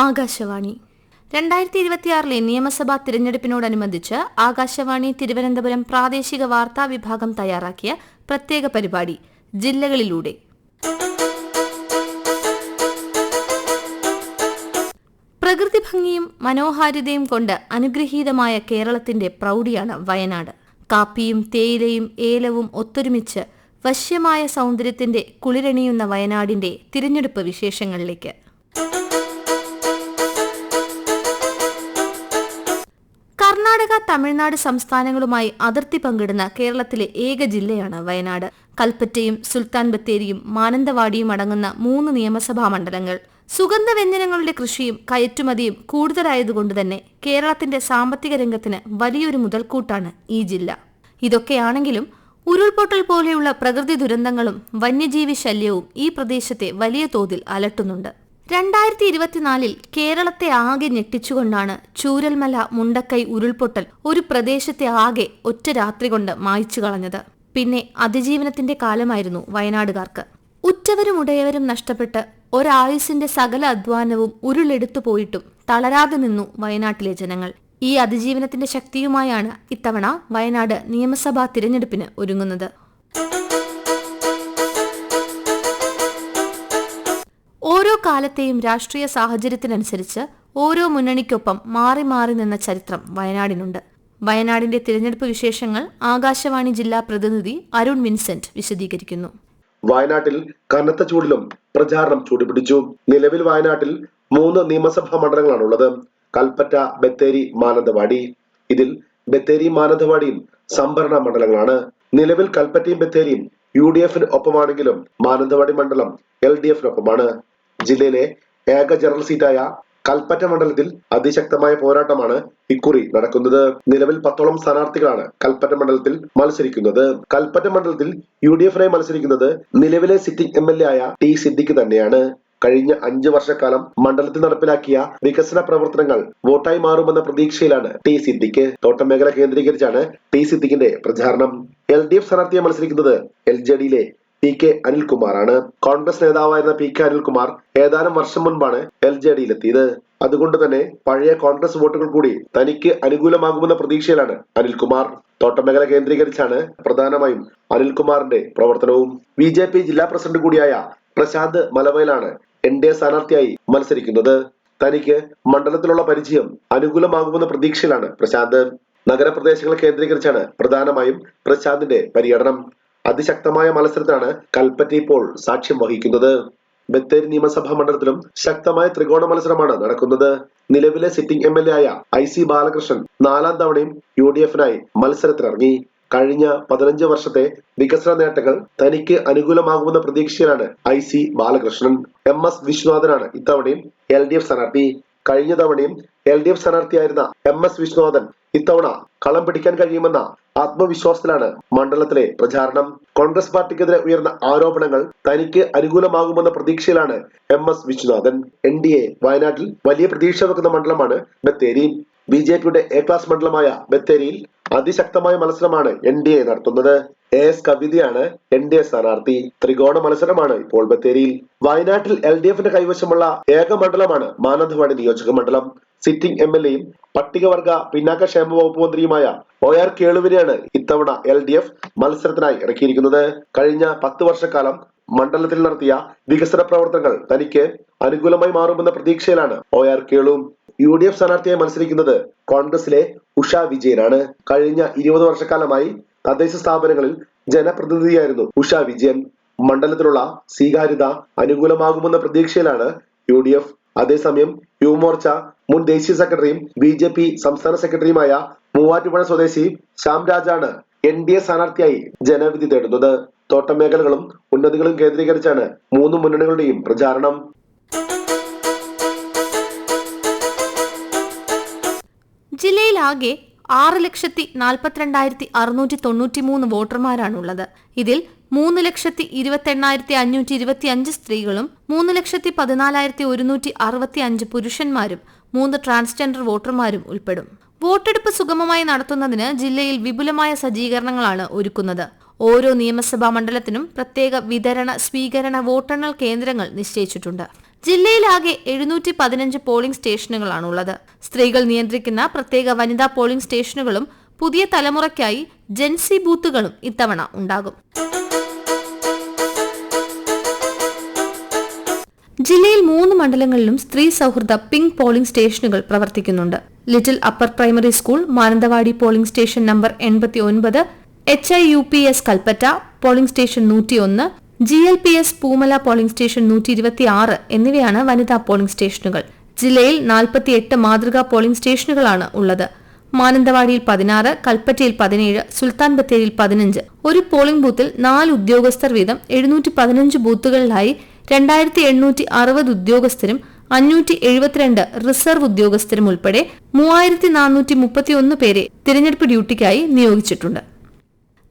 ആകാശവാണി 2026 നിയമസഭാ തിരഞ്ഞെടുപ്പിനോടനുബന്ധിച്ച് ആകാശവാണി തിരുവനന്തപുരം പ്രാദേശിക വാർത്താ വിഭാഗം തയ്യാറാക്കിയ പ്രത്യേക പരിപാടി ജില്ലകളിലൂടെ. പ്രകൃതി ഭംഗിയും മനോഹാരിതയും കൊണ്ട് അനുഗ്രഹീതമായ കേരളത്തിന്റെ പ്രൗഢിയാണ് വയനാട്. കാപ്പിയും തേയിലയും ഏലവും ഒത്തൊരുമിച്ച് വശ്യമായ സൗന്ദര്യത്തിന്റെ കുളിരണിയുന്ന വയനാടിന്റെ തിരഞ്ഞെടുപ്പ് വിശേഷങ്ങളിലേക്ക്. കർണാടക, തമിഴ്നാട് സംസ്ഥാനങ്ങളുമായി അതിർത്തി പങ്കിടുന്ന കേരളത്തിലെ ഏക ജില്ലയാണ് വയനാട്. കൽപ്പറ്റയും സുൽത്താൻ ബത്തേരിയും മാനന്തവാടിയും അടങ്ങുന്ന 3 നിയമസഭാ മണ്ഡലങ്ങൾ. സുഗന്ധവ്യഞ്ജനങ്ങളുടെ കൃഷിയും കയറ്റുമതിയും കൂടുതലായതുകൊണ്ടുതന്നെ കേരളത്തിന്റെ സാമ്പത്തിക രംഗത്തിന് വലിയൊരു മുതൽക്കൂട്ടാണ് ഈ ജില്ല. ഇതൊക്കെയാണെങ്കിലും ഉരുൾപൊട്ടൽ പോലെയുള്ള പ്രകൃതി ദുരന്തങ്ങളും വന്യജീവി ശല്യവും ഈ പ്രദേശത്തെ വലിയ തോതിൽ അലട്ടുന്നുണ്ട്. 2024 കേരളത്തെ ആകെ ഞെട്ടിച്ചുകൊണ്ടാണ് ചൂരൽമല മുണ്ടക്കൈ ഉരുൾപൊട്ടൽ ഒരു പ്രദേശത്തെ ആകെ ഒറ്റ രാത്രി കൊണ്ട് മായ്ച്ചു കളഞ്ഞത്. പിന്നെ അതിജീവനത്തിന്റെ കാലമായിരുന്നു വയനാടുകാർക്ക്. ഉറ്റവരും ഉടയവരും നഷ്ടപ്പെട്ട് ഒരായുസിന്റെ സകല അധ്വാനവും ഉരുളെടുത്തു പോയിട്ടും തളരാതെ നിന്നു വയനാട്ടിലെ ജനങ്ങൾ. ഈ അതിജീവനത്തിന്റെ ശക്തിയുമായാണ് ഇത്തവണ വയനാട് നിയമസഭാ തിരഞ്ഞെടുപ്പിന് ഒരുങ്ങുന്നത്. ഓരോ കാലത്തെയും രാഷ്ട്രീയ സാഹചര്യത്തിനനുസരിച്ച് ഓരോ മുന്നണിക്കൊപ്പം മാറി മാറി നിന്ന ചരിത്രം വയനാടിനുണ്ട്. വയനാടിന്റെ തിരഞ്ഞെടുപ്പ് വിശേഷങ്ങൾ ആകാശവാണി ജില്ലാ പ്രതിനിധി അരുൺ വിൻസെന്റ് വിശദീകരിക്കുന്നു. വയനാട്ടിൽ കനത്ത ചൂടിലും പ്രചാരണം ചൂടുപിടിച്ചു. നിലവിൽ വയനാട്ടിൽ 3 നിയമസഭാ മണ്ഡലങ്ങളാണുള്ളത്. കൽപ്പറ്റ, ബത്തേരി, മാനന്തവാടി. ഇതിൽ ബത്തേരിയും മാനന്തവാടിയും സംഭരണ മണ്ഡലങ്ങളാണ്. നിലവിൽ കൽപ്പറ്റയും ബത്തേരിയും UDF ഒപ്പമാണെങ്കിലും മാനന്തവാടി മണ്ഡലം LDF-നൊപ്പമാണ്. ജില്ലയിലെ ഏക ജനറൽ സീറ്റായ കൽപ്പറ്റ മണ്ഡലത്തിൽ അതിശക്തമായ പോരാട്ടമാണ് ഇക്കുറി നടക്കുന്നത്. നിലവിൽ 10ഓളം സ്ഥാനാർത്ഥികളാണ് കൽപ്പറ്റ മണ്ഡലത്തിൽ മത്സരിക്കുന്നത്. കൽപ്പറ്റ മണ്ഡലത്തിൽ UDF-നായി മത്സരിക്കുന്നത് നിലവിലെ സിറ്റിംഗ് MLA ആയ T സിദ്ദിഖ് തന്നെയാണ്. കഴിഞ്ഞ 5 വർഷക്കാലം മണ്ഡലത്തിൽ നടപ്പിലാക്കിയ വികസന പ്രവർത്തനങ്ങൾ വോട്ടായി മാറുമെന്ന പ്രതീക്ഷയിലാണ് T സിദ്ദിഖ്. തോട്ടം മേഖല കേന്ദ്രീകരിച്ചാണ് T സിദ്ദിഖിന്റെ പ്രചാരണം. LDF സ്ഥാനാർത്ഥിയെ മത്സരിക്കുന്നത് LJD-യിലെ PK അനിൽകുമാറാണ്. കോൺഗ്രസ് നേതാവായിരുന്ന PK അനിൽകുമാർ ഏതാനും വർഷം മുൻപാണ് LJD-യിലെത്തിയത്. അതുകൊണ്ട് തന്നെ പഴയ കോൺഗ്രസ് വോട്ടുകൾ കൂടി തനിക്ക് അനുകൂലമാകുമെന്ന പ്രതീക്ഷയിലാണ് അനിൽകുമാർ. തോട്ടമേഖല കേന്ദ്രീകരിച്ചാണ് പ്രധാനമായും അനിൽകുമാറിന്റെ പ്രവർത്തനവും. BJP ജില്ലാ പ്രസിഡന്റ് കൂടിയായ പ്രശാന്ത് മലവയലാണ് NDA സ്ഥാനാർത്ഥിയായി മത്സരിക്കുന്നത്. തനിക്ക് മണ്ഡലത്തിലുള്ള പരിചയം അനുകൂലമാകുമെന്ന പ്രതീക്ഷയിലാണ് പ്രശാന്ത്. നഗരപ്രദേശങ്ങൾ കേന്ദ്രീകരിച്ചാണ് പ്രധാനമായും പ്രശാന്തിന്റെ പര്യടനം. അതിശക്തമായ മത്സരത്തിനാണ് കൽപ്പറ്റ ഇപ്പോൾ സാക്ഷ്യം വഹിക്കുന്നത്. ബത്തേരി നിയമസഭാ മണ്ഡലത്തിലും ശക്തമായ ത്രികോണ മത്സരമാണ് നടക്കുന്നത്. നിലവിലെ സിറ്റിംഗ് MLA ആയ IC ബാലകൃഷ്ണൻ 4ാം തവണയും UDF-നായി മത്സരത്തിനിറങ്ങി. കഴിഞ്ഞ 15 വർഷത്തെ വികസന നേട്ടങ്ങൾ തനിക്ക് അനുകൂലമാകുമെന്ന പ്രതീക്ഷയിലാണ് IC ബാലകൃഷ്ണൻ. MS വിശ്വനാഥനാണ് ഇത്തവണയും LDF സ്ഥാനാർത്ഥി. കഴിഞ്ഞ തവണയും LDF സ്ഥാനാർത്ഥിയായിരുന്ന MS വിശ്വനാഥൻ ഇത്തവണ കളം പിടിക്കാൻ കഴിയുമെന്ന ആത്മവിശ്വാസത്തിലാണ് മണ്ഡലത്തിലെ പ്രചാരണം. കോൺഗ്രസ് പാർട്ടിക്കെതിരെ ഉയർന്ന ആരോപണങ്ങൾ തനിക്ക് അനുകൂലമാകുമെന്ന പ്രതീക്ഷയിലാണ് MS വിശ്വനാഥൻ. NDA വയനാട്ടിൽ വലിയ പ്രതീക്ഷ വെക്കുന്ന മണ്ഡലമാണ് ബത്തേരി. BJP-യുടെ A ക്ലാസ് മണ്ഡലമായ ബത്തേരിയിൽ അതിശക്തമായ മത്സരമാണ് NDA നടത്തുന്നത്. AS കവിതയാണ് NDA സ്ഥാനാർത്ഥി. ത്രികോണ മത്സരമാണ് ഇപ്പോൾ ബത്തേരിയിൽ. വയനാട്ടിൽ LDF-ന്റെ കൈവശമുള്ള ഏക മണ്ഡലമാണ് മാനന്തവാടി നിയോജക മണ്ഡലം. സിറ്റിംഗ് MLA-യും പട്ടികവർഗ പിന്നാക്ക ക്ഷേമ വകുപ്പ് മന്ത്രിയുമായ OR കേളുവിനെയാണ് ഇത്തവണ LDF മത്സരത്തിനായി ഇറക്കിയിരിക്കുന്നത്. കഴിഞ്ഞ 10 വർഷക്കാലം മണ്ഡലത്തിൽ നടത്തിയ വികസന പ്രവർത്തനങ്ങൾ തനിക്ക് അനുകൂലമായി മാറുമെന്ന പ്രതീക്ഷയിലാണ് OR കേളു. UDF സ്ഥാനാർത്ഥിയായി മത്സരിക്കുന്നത് കോൺഗ്രസിലെ ഉഷ വിജയനാണ്. കഴിഞ്ഞ 20 വർഷക്കാലമായി തദ്ദേശ സ്ഥാപനങ്ങളിൽ ജനപ്രതിനിധിയായിരുന്നു ഉഷ വിജയൻ. മണ്ഡലത്തിലുള്ള സ്വീകാര്യത അനുകൂലമാകുമെന്ന പ്രതീക്ഷയിലാണ് UDF. അതേസമയം യുവമോർച്ച മുൻ ദേശീയ സെക്രട്ടറിയും BJP സംസ്ഥാന സെക്രട്ടറിയുമായ മൂവാറ്റുപുഴ സ്വദേശി ശ്യാം രാജാണ് NDA സ്ഥാനാർത്ഥിയായി ജനവിധി തേടുന്നത്. തോട്ടം മേഖലകളും ഉന്നതികളും കേന്ദ്രീകരിച്ചാണ് 3 മുന്നണികളുടെയും പ്രചാരണം. ജില്ലയിലാകെ 6,42,693 വോട്ടർമാരാണുള്ളത്. ഇതിൽ 3,28,525 സ്ത്രീകളും 3,14,165 പുരുഷന്മാരും 3 ട്രാൻസ്ജെൻഡർ വോട്ടർമാരും ഉൾപ്പെടും. വോട്ടെടുപ്പ് സുഗമമായി നടത്തുന്നതിന് ജില്ലയിൽ വിപുലമായ സജ്ജീകരണങ്ങളാണ് ഒരുക്കുന്നത്. ഓരോ നിയമസഭാ മണ്ഡലത്തിനും പ്രത്യേക വിതരണ സ്വീകരണ വോട്ടെണ്ണൽ കേന്ദ്രങ്ങൾ നിശ്ചയിച്ചിട്ടുണ്ട്. ജില്ലയിലാകെ 715 പോളിംഗ് സ്റ്റേഷനുകളാണുള്ളത്. സ്ത്രീകൾ നിയന്ത്രിക്കുന്ന പ്രത്യേക വനിതാ പോളിംഗ് സ്റ്റേഷനുകളും പുതിയ തലമുറയ്ക്കായി ജെൻസി ബൂത്തുകളും ഇത്തവണ ഉണ്ടാകും. ജില്ലയിൽ 3 മണ്ഡലങ്ങളിലും സ്ത്രീ സൗഹൃദ പിങ്ക് പോളിംഗ് സ്റ്റേഷനുകൾ പ്രവർത്തിക്കുന്നുണ്ട്. Little upper primary school Mananthavady polling station number 89, HIUPS Kalpetta polling station 101, GLPS Poomala polling station 126 എന്നിവയാണ് വനിതാ പോളിംഗ് സ്റ്റേഷനുകൾ. ജില്ലയിൽ 48 മാതൃകാ പോളിംഗ് സ്റ്റേഷനുകളാണ് ഉള്ളത്. മാനന്തവാടിയിൽ 16, കൽപ്പറ്റയിൽ 17, സുൽത്താൻ ബത്തേരിയിൽ 15. ഒരു പോളിംഗ് ബൂത്തിൽ 4 ഉദ്യോഗസ്ഥർ വീതം 715 ബൂത്തുകളിലായി 2860 ഉദ്യോഗസ്ഥരും 572 റിസർവ് ഉദ്യോഗസ്ഥരും ഉൾപ്പെടെ 3431 പേരെ തിരഞ്ഞെടുപ്പ് ഡ്യൂട്ടിക്കായി നിയോഗിച്ചിട്ടുണ്ട്.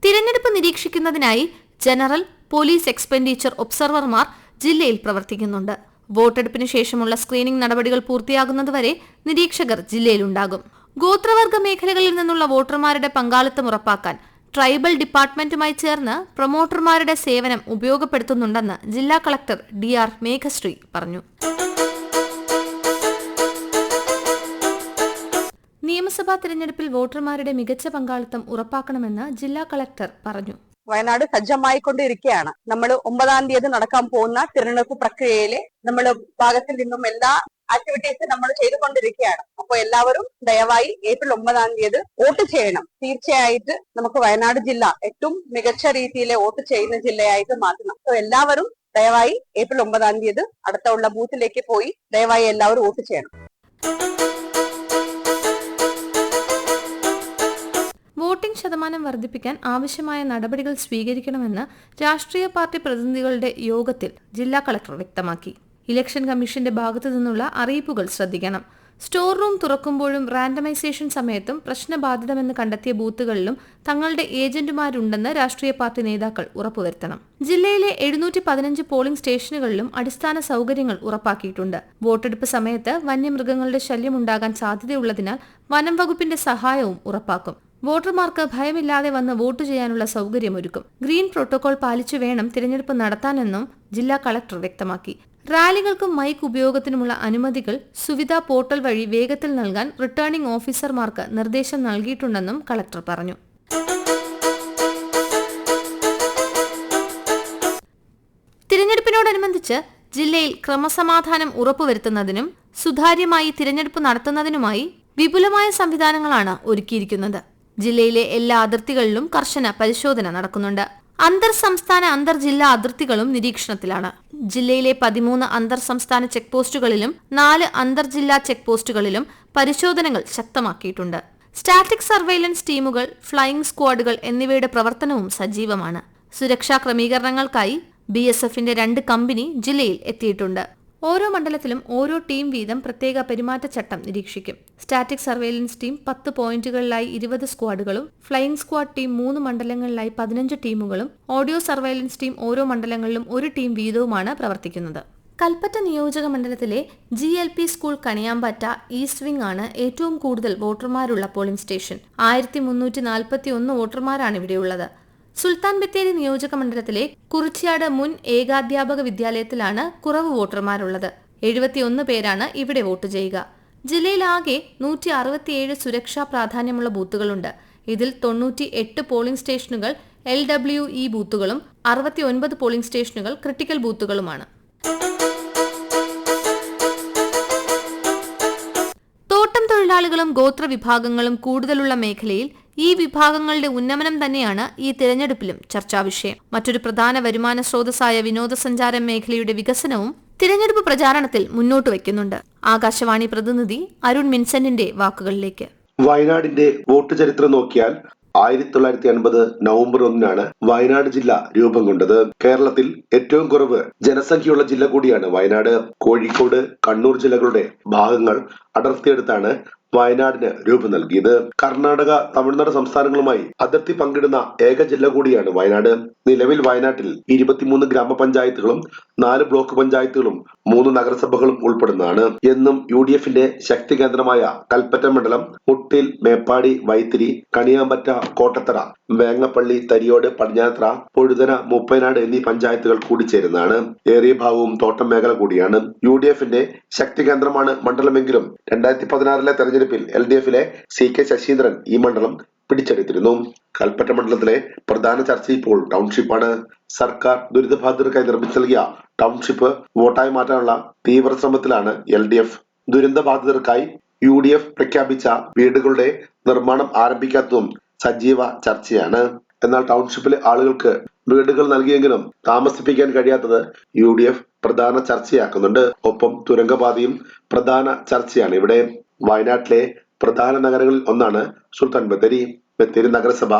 തിരഞ്ഞെടുപ്പ് നിരീക്ഷിക്കുന്നതിനായി ജനറൽ പോലീസ് എക്സ്പെൻഡിച്ചർ ഒബ്സർവർമാർ ജില്ലയിൽ പ്രവർത്തിക്കുന്നുണ്ട്. വോട്ടെടുപ്പിന് ശേഷമുള്ള സ്ക്രീനിംഗ് നടപടികൾ പൂർത്തിയാകുന്നതുവരെ നിരീക്ഷകർ ജില്ലയിലുണ്ടാകും. ഗോത്രവർഗ മേഖലകളിൽ നിന്നുള്ള വോട്ടർമാരുടെ പങ്കാളിത്തം ഉറപ്പാക്കാൻ ട്രൈബൽ ഡിപ്പാർട്ട്മെന്റുമായി ചേർന്ന് പ്രൊമോട്ടർമാരുടെ സേവനം ഉപയോഗപ്പെടുത്തുന്നുണ്ടെന്ന് ജില്ലാ കളക്ടർ DR മേഘശ്രീ പറഞ്ഞു. നിയമസഭാ തിരഞ്ഞെടുപ്പിൽ വോട്ടർമാരുടെ മികച്ച പങ്കാളിത്തം ഉറപ്പാക്കണമെന്ന് ജില്ലാ കളക്ടർ പറഞ്ഞു. വയനാട് സജ്ജമായിക്കൊണ്ടിരിക്കുകയാണ്. നമ്മൾ 9-ാം തീയതി നടക്കാൻ പോകുന്ന തിരഞ്ഞെടുപ്പ് പ്രക്രിയയിലെ നമ്മൾ ഭാഗത്തിൽ നിന്നും എല്ലാ ആക്ടിവിറ്റീസ് നമ്മൾ ചെയ്തുകൊണ്ടിരിക്കുകയാണ്. അപ്പോൾ എല്ലാവരും ദയവായി ഏപ്രിൽ 9-ാം തീയതി വോട്ട് ചെയ്യണം. തീർച്ചയായിട്ട് നമുക്ക് വയനാട് ജില്ല ഏറ്റവും മികച്ച രീതിയിൽ വോട്ട് ചെയ്യുന്ന ജില്ലയായിട്ട് മാറ്റണം. അപ്പോൾ എല്ലാവരും ദയവായി ഏപ്രിൽ 9-ാം തീയതി അടുത്തുള്ള ബൂത്തിലേക്ക് പോയി ദയവായി എല്ലാവരും വോട്ട് ചെയ്യണം. വോട്ടിംഗ് ശതമാനം വർദ്ധിപ്പിക്കാൻ ആവശ്യമായ നടപടികൾ സ്വീകരിക്കണമെന്ന് രാഷ്ട്രീയ പാർട്ടി പ്രതിനിധികളുടെ യോഗത്തിൽ ജില്ലാ കളക്ടർ വ്യക്തമാക്കി. ഇലക്ഷൻ കമ്മീഷന്റെ ഭാഗത്തു നിന്നുള്ള അറിയിപ്പുകൾ ശ്രദ്ധിക്കണം. സ്റ്റോർ റൂം തുറക്കുമ്പോഴും റാൻഡമൈസേഷൻ സമയത്തും പ്രശ്നബാധിതമെന്ന് കണ്ടെത്തിയ ബൂത്തുകളിലും തങ്ങളുടെ ഏജന്റുമാരുണ്ടെന്ന് രാഷ്ട്രീയ പാർട്ടി നേതാക്കൾ ഉറപ്പുവരുത്തണം. ജില്ലയിലെ 715 പോളിംഗ് സ്റ്റേഷനുകളിലും അടിസ്ഥാന സൗകര്യങ്ങൾ ഉറപ്പാക്കിയിട്ടുണ്ട്. വോട്ടെടുപ്പ് സമയത്ത് വന്യമൃഗങ്ങളുടെ ശല്യമുണ്ടാകാൻ സാധ്യതയുള്ളതിനാൽ വനം വകുപ്പിന്റെ സഹായവും ഉറപ്പാക്കും. വോട്ടർമാർക്ക് ഭയമില്ലാതെ വന്ന് വോട്ട് ചെയ്യാനുള്ള സൗകര്യമൊരുക്കും. ഗ്രീൻ പ്രോട്ടോകോൾ പാലിച്ചു വേണം തിരഞ്ഞെടുപ്പ് നടത്താനെന്നും ജില്ലാ കളക്ടർ വ്യക്തമാക്കി. റാലികൾക്കും മൈക്ക് ഉപയോഗത്തിനുമുള്ള അനുമതികൾ സുവിധ പോർട്ടൽ വഴി വേഗത്തിൽ നൽകാൻ റിട്ടേണിംഗ് ഓഫീസർമാർക്ക് നിർദ്ദേശം നൽകിയിട്ടുണ്ടെന്നും കളക്ടർ പറഞ്ഞു. തിരഞ്ഞെടുപ്പിനോടനുബന്ധിച്ച് ജില്ലയിൽ ക്രമസമാധാനം ഉറപ്പുവരുത്തുന്നതിനും സുതാര്യമായി തിരഞ്ഞെടുപ്പ് നടത്തുന്നതിനുമായി വിപുലമായ സംവിധാനങ്ങളാണ് ഒരുക്കിയിരിക്കുന്നത്. ജില്ലയിലെ എല്ലാ അതിർത്തികളിലും കർശന പരിശോധന നടക്കുന്നുണ്ട്. അന്തർ സംസ്ഥാന അന്തർ ജില്ലാ അതിർത്തികളും നിരീക്ഷണത്തിലാണ്. ജില്ലയിലെ 13 അന്തർ സംസ്ഥാന ചെക്ക് പോസ്റ്റുകളിലും 4 അന്തർജില്ലാ ചെക്ക് പോസ്റ്റുകളിലും പരിശോധനകൾ ശക്തമാക്കിയിട്ടുണ്ട്. സ്റ്റാറ്റിക് സർവൈലൻസ് ടീമുകൾ, ഫ്ലൈയിംഗ് സ്ക്വാഡുകൾ എന്നിവയുടെ പ്രവർത്തനവും സജീവമാണ്. സുരക്ഷാ ക്രമീകരണങ്ങൾക്കായി BSFന്റെ 2 കമ്പനി ജില്ലയിൽ എത്തിയിട്ടുണ്ട്. ഓരോ മണ്ഡലത്തിലും ഓരോ ടീം വീതം പ്രത്യേക പെരുമാറ്റച്ചട്ടം നിരീക്ഷിക്കും. സ്റ്റാറ്റിക് സർവൈലൻസ് ടീം 10 പോയിന്റുകളിലായി 20 സ്ക്വാഡുകളും, ഫ്ലൈയിംഗ് സ്ക്വാഡ് ടീം 3 മണ്ഡലങ്ങളിലായി 15 ടീമുകളും, ഓഡിയോ സർവൈലൻസ് ടീം ഓരോ മണ്ഡലങ്ങളിലും 1 ടീം വീതവുമാണ് പ്രവർത്തിക്കുന്നത്. കൽപ്പറ്റ നിയോജക മണ്ഡലത്തിലെ GLP school Kaniyambetta east wing ആണ് ഏറ്റവും കൂടുതൽ വോട്ടർമാരുള്ള പോളിംഗ് സ്റ്റേഷൻ. 1341 വോട്ടർമാരാണ് ഇവിടെയുള്ളത്. സുൽത്താൻ ബത്തേരി നിയോജക മണ്ഡലത്തിലെ കുറിച്യാട് മുൻ ഏകാധ്യാപക വിദ്യാലയത്തിലാണ് കുറവ് വോട്ടർമാരുള്ളത്. 71 പേരാണ് ഇവിടെ വോട്ട് ചെയ്യുക. ജില്ലയിലാകെ 167 സുരക്ഷാ പ്രാധാന്യമുള്ള ബൂത്തുകളുണ്ട്. ഇതിൽ 98 പോളിംഗ് സ്റ്റേഷനുകൾ LWE ബൂത്തുകളും 69 പോളിംഗ് സ്റ്റേഷനുകൾ ക്രിട്ടിക്കൽ ബൂത്തുകളുമാണ്. തോട്ടം തൊഴിലാളികളും ഗോത്ര വിഭാഗങ്ങളും കൂടുതലുള്ള മേഖലയിൽ ഈ വിഭാഗങ്ങളുടെ ഉന്നമനം തന്നെയാണ് ഈ തിരഞ്ഞെടുപ്പിലും ചർച്ചാവിഷയം. മറ്റൊരു പ്രധാന വരുമാന സ്രോതസ്സായ വിനോദസഞ്ചാര മേഖലയുടെ വികസനവും തിരഞ്ഞെടുപ്പ് പ്രചാരണത്തിൽ മുന്നോട്ട് വയ്ക്കുന്നുണ്ട്. ആകാശവാണി പ്രതിനിധി അരുൺ മിൻസന്റിന്റെ വാക്കുകളിലേക്ക്. വയനാടിന്റെ വോട്ട് ചരിത്രം നോക്കിയാൽ 1950 നവംബർ 1-നാണ് വയനാട് ജില്ല രൂപം കൊണ്ടത്. കേരളത്തിൽ ഏറ്റവും കുറവ് ജനസംഖ്യയുള്ള ജില്ല കൂടിയാണ് വയനാട്. കോഴിക്കോട്, കണ്ണൂർ ജില്ലകളുടെ ഭാഗങ്ങൾ അടർത്തിയെടുത്താണ് വയനാടിന് രൂപം നൽകിയത്. കർണാടക, തമിഴ്നാട് സംസ്ഥാനങ്ങളുമായി അതിർത്തി പങ്കിടുന്ന ഏക ജില്ല കൂടിയാണ് വയനാട്. നിലവിൽ വയനാട്ടിൽ 23 ഗ്രാമപഞ്ചായത്തുകളും 4 ബ്ലോക്ക് പഞ്ചായത്തുകളും 3 നഗരസഭകളും ഉൾപ്പെടുന്നതാണ്. എന്നും UDFന്റെ ശക്തി കേന്ദ്രമായ കൽപ്പറ്റ മണ്ഡലം മുട്ടിൽ, മേപ്പാടി, വൈത്തിരി, കണിയാമ്പറ്റ, കോട്ടത്തറ, വേങ്ങപ്പള്ളി, തരിയോട്, പടിഞ്ഞാത്ര, പൊഴുതന, മൂപ്പനാട് എന്നീ പഞ്ചായത്തുകൾ കൂടിച്ചേരുന്നതാണ്. ഏറിയ ഭാഗവും തോട്ടം മേഖല കൂടിയാണ്. UDFന്റെ ശക്തി കേന്ദ്രമാണ് മണ്ഡലമെങ്കിലും 2016 തെരഞ്ഞെടുപ്പിൽ LDFലെ CK ശശീന്ദ്രൻ ഈ മണ്ഡലം പിടിച്ചെടുത്തിരുന്നു. കൽപ്പറ്റ മണ്ഡലത്തിലെ പ്രധാന ചർച്ച ഇപ്പോൾ ടൗൺഷിപ്പാണ്. സർക്കാർ ദുരിതബാധിതർക്കായി നിർമ്മിച്ചു നൽകിയ ടൗൺഷിപ്പ് വോട്ടായി മാറ്റാനുള്ള തീവ്ര ശ്രമത്തിലാണ് LDF. ദുരന്തബാധിതർക്കായി UDF പ്രഖ്യാപിച്ച വീടുകളുടെ നിർമ്മാണം ആരംഭിക്കാത്തതും സജീവ ചർച്ചയാണ്. എന്നാൽ ടൗൺഷിപ്പിലെ ആളുകൾക്ക് വീടുകൾ നൽകിയെങ്കിലും താമസിപ്പിക്കാൻ കഴിയാത്തത് UDF പ്രധാന ചർച്ചയാക്കുന്നുണ്ട്. ഒപ്പം തുരങ്കപാതയും പ്രധാന ചർച്ചയാണ് ഇവിടെ. വയനാട്ടിലെ പ്രധാന നഗരങ്ങളിൽ ഒന്നാണ് സുൽത്താൻ ബത്തേരി. ബത്തേരി നഗരസഭ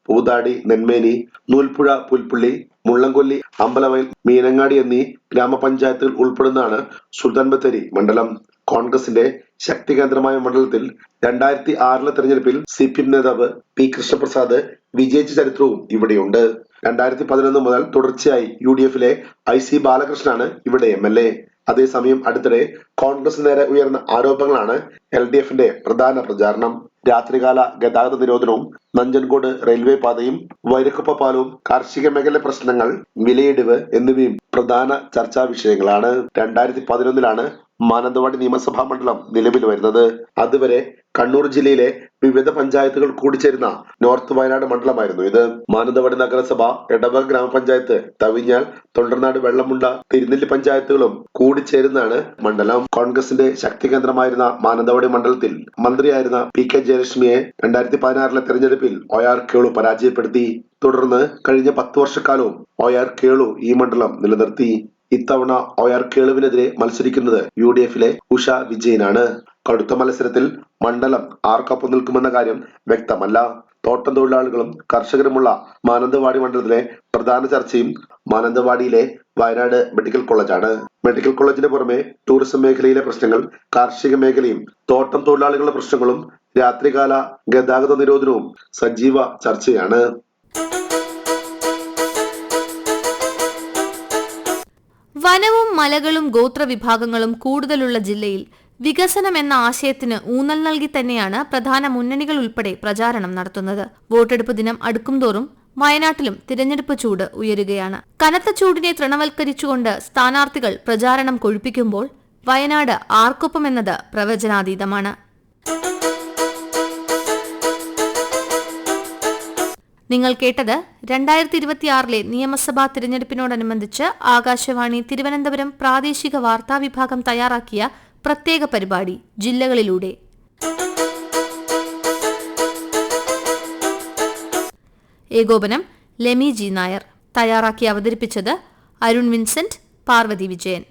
പൂതാടി, നെന്മേനി, നൂൽപ്പുഴ, പുൽപ്പള്ളി, മുള്ളംകൊല്ലി, അമ്പലവയൽ, മീനങ്ങാടി എന്നീ ഗ്രാമപഞ്ചായത്തുകൾ ഉൾപ്പെടുന്നതാണ് സുൽത്താൻ ബത്തേരി മണ്ഡലം. കോൺഗ്രസിന്റെ ശക്തി കേന്ദ്രമായ മണ്ഡലത്തിൽ 2006 തെരഞ്ഞെടുപ്പിൽ CPM നേതാവ് P കൃഷ്ണപ്രസാദ് വിജയിച്ച ചരിത്രവും ഇവിടെയുണ്ട്. 2011 മുതൽ തുടർച്ചയായി UDFലെ IC ബാലകൃഷ്ണനാണ് ഇവിടെ MLA. അതേസമയം അടുത്തിടെ കോൺഗ്രസ് നേരെ ഉയർന്ന ആരോപണങ്ങളാണ് LDFന്റെ പ്രധാന പ്രചാരണം. രാത്രികാല ഗതാഗത നിരോധനവും, നഞ്ചൻകോട് റെയിൽവേ പാതയും, വൈരക്കുപ്പ പാലവും, കാർഷിക മേഖല പ്രശ്നങ്ങൾ, വിലയിടിവ് എന്നിവയും പ്രധാന ചർച്ചാ വിഷയങ്ങളാണ്. 2011 മാനന്തവാടി നിയമസഭാ മണ്ഡലം നിലവിൽ വരുന്നത്. അതുവരെ കണ്ണൂർ ജില്ലയിലെ വിവിധ പഞ്ചായത്തുകൾ കൂടിച്ചേരുന്ന നോർത്ത് വയനാട് മണ്ഡലമായിരുന്നു ഇത്. മാനന്തവാടി നഗരസഭ, എടവക ഗ്രാമപഞ്ചായത്ത്, തവിഞ്ഞാൽ, തൊണ്ടർനാട്, വെള്ളമുണ്ട, തിരുനെല്ലി പഞ്ചായത്തുകളും കൂടിച്ചേരുന്നതാണ് മണ്ഡലം. കോൺഗ്രസിന്റെ ശക്തി കേന്ദ്രമായിരുന്ന മാനന്തവാടി മണ്ഡലത്തിൽ മന്ത്രിയായിരുന്ന PK ജയലക്ഷ്മിയെ 2016 തെരഞ്ഞെടുപ്പിൽ OR കേളു പരാജയപ്പെടുത്തി. തുടർന്ന് കഴിഞ്ഞ 10 വർഷക്കാലവും OR കേളു ഈ മണ്ഡലം നിലനിർത്തി. ഇത്തവണ OR കേളുവിനെതിരെ മത്സരിക്കുന്നത് UDFലെ ഉഷ വിജയനാണ്. കടുത്ത മത്സരത്തിൽ മണ്ഡലം ആർക്കൊപ്പം നിൽക്കുമെന്ന കാര്യം വ്യക്തമല്ല. തോട്ടം തൊഴിലാളികളും കർഷകരുമുള്ള മാനന്തവാടി മണ്ഡലത്തിലെ പ്രധാന ചർച്ചയും മാനന്തവാടിയിലെ വയനാട് മെഡിക്കൽ കോളേജാണ്. മെഡിക്കൽ കോളേജിന് പുറമെ ടൂറിസം മേഖലയിലെ പ്രശ്നങ്ങൾ, കാർഷിക മേഖലയും തോട്ടം തൊഴിലാളികളുടെ പ്രശ്നങ്ങളും രാത്രികാല ഗതാഗത നിരോധനവും സജീവ ചർച്ചയാണ്. വനവും മലകളും ഗോത്രവിഭാഗങ്ങളും കൂടുതലുള്ള ജില്ലയിൽ വികസനം എന്ന ആശയത്തിന് ഊന്നൽ നൽകി തന്നെയാണ് പ്രധാന മുന്നണികൾ ഉൾപ്പെടെ പ്രചാരണം നടത്തുന്നത്. വോട്ടെടുപ്പ് ദിനം അടുക്കുംതോറും വയനാട്ടിലും തിരഞ്ഞെടുപ്പ് ചൂട് ഉയരുകയാണ്. കനത്ത ചൂടിനെ തൃണവൽക്കരിച്ചുകൊണ്ട് സ്ഥാനാർത്ഥികൾ പ്രചാരണം കൊഴുപ്പിക്കുമ്പോൾ വയനാട് ആർക്കൊപ്പമെന്നത് പ്രവചനാതീതമാണ്. നിങ്ങൾ കേട്ടത് 2026 നിയമസഭാ തിരഞ്ഞെടുപ്പിനോടനുബന്ധിച്ച് ആകാശവാണി തിരുവനന്തപുരം പ്രാദേശിക വാർത്താ വിഭാഗം തയ്യാറാക്കിയ പ്രത്യേക പരിപാടി ജില്ലകളിലൂടെ. ഏകോപനം ലെമി G. നായർ. തയ്യാറാക്കി അവതരിപ്പിച്ചത് അരുൺ വിൻസെന്റ്, പാർവതി വിജയൻ.